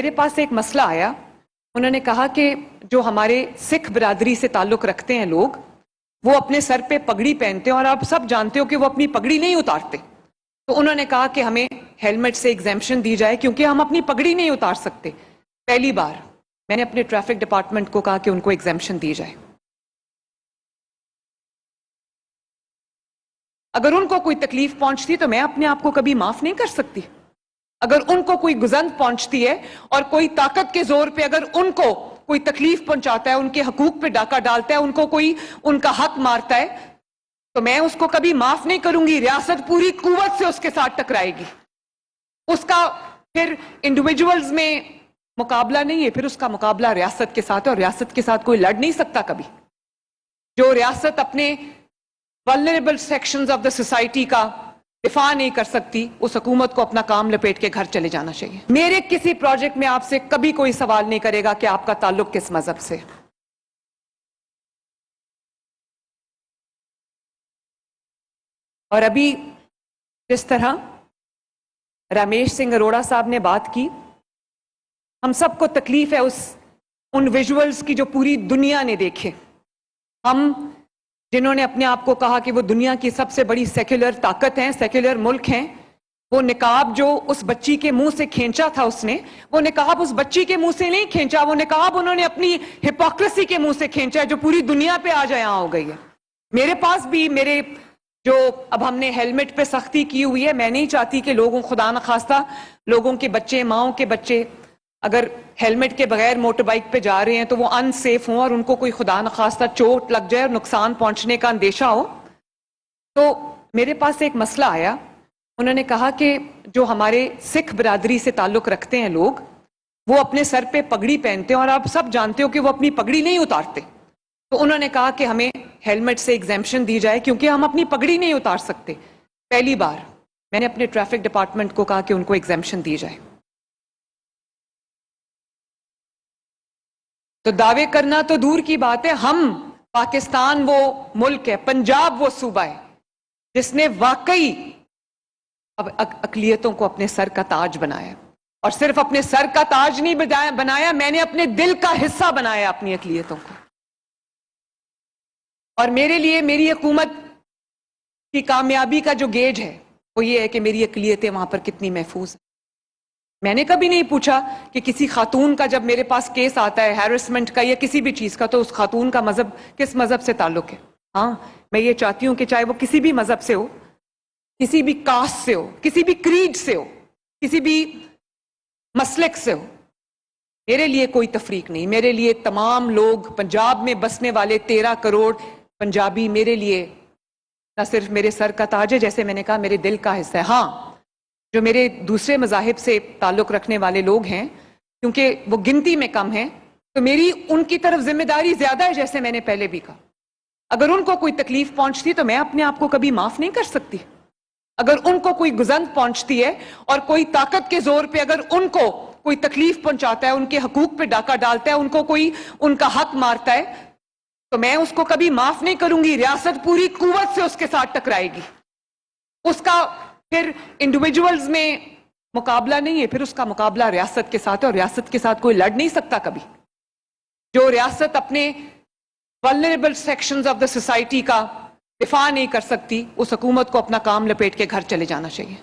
मेरे पास एक मसला आया। उन्होंने कहा कि जो हमारे सिख बिरादरी से ताल्लुक रखते हैं लोग, वो अपने सर पे पगड़ी पहनते हैं और आप सब जानते हो कि वो अपनी पगड़ी नहीं उतारते। तो उन्होंने कहा कि हमें हेलमेट से एग्जेम्पशन दी जाए क्योंकि हम अपनी पगड़ी नहीं उतार सकते। पहली बार मैंने अपने ट्रैफिक डिपार्टमेंट को कहा कि उनको एग्जेम्पशन दी जाए। अगर उनको कोई तकलीफ पहुंचती तो मैं अपने आप को कभी माफ नहीं कर सकती। अगर उनको कोई गुजंत पहुंचती है और कोई ताकत के जोर पे अगर उनको कोई तकलीफ पहुंचाता है, उनके हकूक पे डाका डालता है, उनको कोई उनका हक मारता है, तो मैं उसको कभी माफ नहीं करूंगी। रियासत पूरी कुव्वत से उसके साथ टकराएगी। उसका फिर इंडिविजुअल्स में मुकाबला नहीं है, फिर उसका मुकाबला रियासत के साथ है और रियासत के साथ कोई लड़ नहीं सकता कभी। जो रियासत अपने vulnerable sections of the society का दिफा नहीं कर सकती, उस हुकूमत को अपना काम लपेट के घर चले जाना चाहिए। मेरे किसी प्रोजेक्ट में आपसे कभी कोई सवाल नहीं करेगा कि आपका ताल्लुक किस मजहब से। और अभी जिस तरह रमेश सिंह अरोड़ा साहब ने बात की, हम सबको तकलीफ है उन विजुअल्स की जो पूरी दुनिया ने देखे। हम जिन्होंने अपने आप को कहा कि वो दुनिया की सबसे बड़ी सेक्युलर ताकत हैं, सेक्युलर मुल्क हैं, वो निकाब जो उस बच्ची के मुंह से खींचा था उसने, वो निकाब उस बच्ची के मुंह से नहीं खींचा, वो निकाब उन्होंने अपनी हिपोक्रेसी के मुंह से खींचा है जो पूरी दुनिया पे आज यहाँ हो गई है। मेरे पास भी मेरे जो अब हमने हेलमेट पे सख्ती की हुई है, मैं नहीं चाहती कि लोगों, खुदा न खास्ता लोगों के बच्चे, माओ के बच्चे अगर हेलमेट के बगैर मोटर बाइक पे जा रहे हैं तो वो अनसेफ हों और उनको कोई खुदा न खास्ता चोट लग जाए और नुकसान पहुंचने का अंदेशा हो। तो मेरे पास एक मसला आया। उन्होंने कहा कि जो हमारे सिख बिरादरी से ताल्लुक रखते हैं लोग, वो अपने सर पे पगड़ी पहनते हैं और आप सब जानते हो कि वो अपनी पगड़ी नहीं उतारते। तो उन्होंने कहा कि हमें हेलमेट से एग्जेम्पशन दी जाए क्योंकि हम अपनी पगड़ी नहीं उतार सकते। पहली बार मैंने अपने ट्रैफिक डिपार्टमेंट को कहा कि उनको एग्जेम्पशन दी जाए। तो दावे करना तो दूर की बात है, हम पाकिस्तान वो मुल्क है, पंजाब वो सूबा है जिसने वाकई अब अकलियतों को अपने सर का ताज बनाया। और सिर्फ अपने सर का ताज नहीं बनाया, मैंने अपने दिल का हिस्सा बनाया अपनी अकलियतों को। और मेरे लिए मेरी हुकूमत की कामयाबी का जो गेज है वो ये है कि मेरी अकलियतें वहां पर कितनी महफूज है। मैंने कभी नहीं पूछा कि किसी खातून का जब मेरे पास केस आता है हैरेसमेंट का या किसी भी चीज का, तो उस खातून का मजहब किस मजहब से ताल्लुक है। हाँ, मैं ये चाहती हूं कि चाहे वो किसी भी मजहब से हो, किसी भी कास्ट से हो, किसी भी क्रीड से हो, किसी भी मसलक से हो, मेरे लिए कोई तफरीक नहीं। मेरे लिए तमाम लोग, पंजाब में बसने वाले 13 करोड़ पंजाबी मेरे लिए न सिर्फ मेरे सर का ताज है, जैसे मैंने कहा मेरे दिल का हिस्सा है। हाँ, जो मेरे दूसरे मज़ाहिब से ताल्लुक़ रखने वाले लोग हैं, क्योंकि वो गिनती में कम हैं, तो मेरी उनकी तरफ जिम्मेदारी ज़्यादा है। जैसे मैंने पहले भी कहा, अगर उनको कोई तकलीफ पहुंचती तो मैं अपने आप को कभी माफ़ नहीं कर सकती। अगर उनको कोई गुजंत पहुंचती है और कोई ताकत के जोर पे अगर उनको कोई तकलीफ पहुंचाता है, उनके हकूक पे डाका डालता है, उनको कोई उनका हक मारता है, तो मैं उसको कभी माफ नहीं करूंगी। रियासत पूरी कुव्वत से उसके साथ टकराएगी। उसका फिर इंडिविजुअल्स में मुकाबला नहीं है, फिर उसका मुकाबला रियासत के साथ है और रियासत के साथ कोई लड़ नहीं सकता कभी। जो रियासत अपने vulnerable sections of the society का दिफा नहीं कर सकती, उस हुकूमत को अपना काम लपेट के घर चले जाना चाहिए।